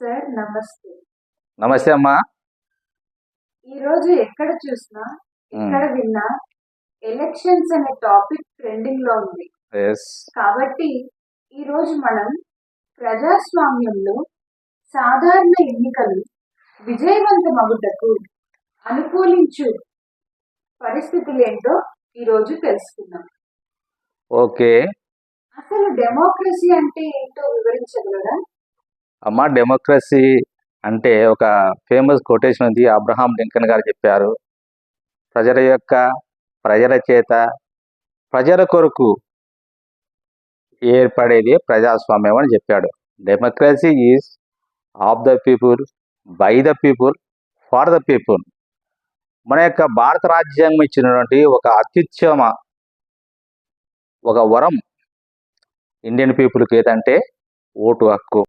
Sir నమస్తే. నమస్తే అమ్మా. ఈరోజు ఎక్కడ చూసినా, ఉమ్, ఎక్కడ విన్నా ఎలక్షన్స్ అనే టాపిక్ ట్రెండింగ్ లో ఉంది. yes. కాబట్టి ఈరోజు మనం ప్రజాస్వామ్యంలో సాధారణ ఎన్నికలు విజయవంతమగుటకు అనుకూలించు పరిస్థితులు ఏంటో ఈరోజు తెలుసుకుందాం. ఓకే అసలు డెమోక్రసీ అంటే ఏంటో వివరించగలరా? అమ్మా, డెమోక్రసీ అంటే ఒక ఫేమస్ కొటేషన్ ఉంది. అబ్రహాం లింకన్ గారు చెప్పారు, ప్రజల చేత ప్రజల కొరకు ఏర్పడేది ప్రజాస్వామ్యం అని చెప్పాడు. Democracy is of the people, by the people, for the people. మన యొక్క భారత రాజ్యాంగం ఇచ్చినటువంటి ఒక అత్యుత్తమ ఒక వరం ఇండియన్ పీపుల్కి ఏదంటే ఓటు హక్కు.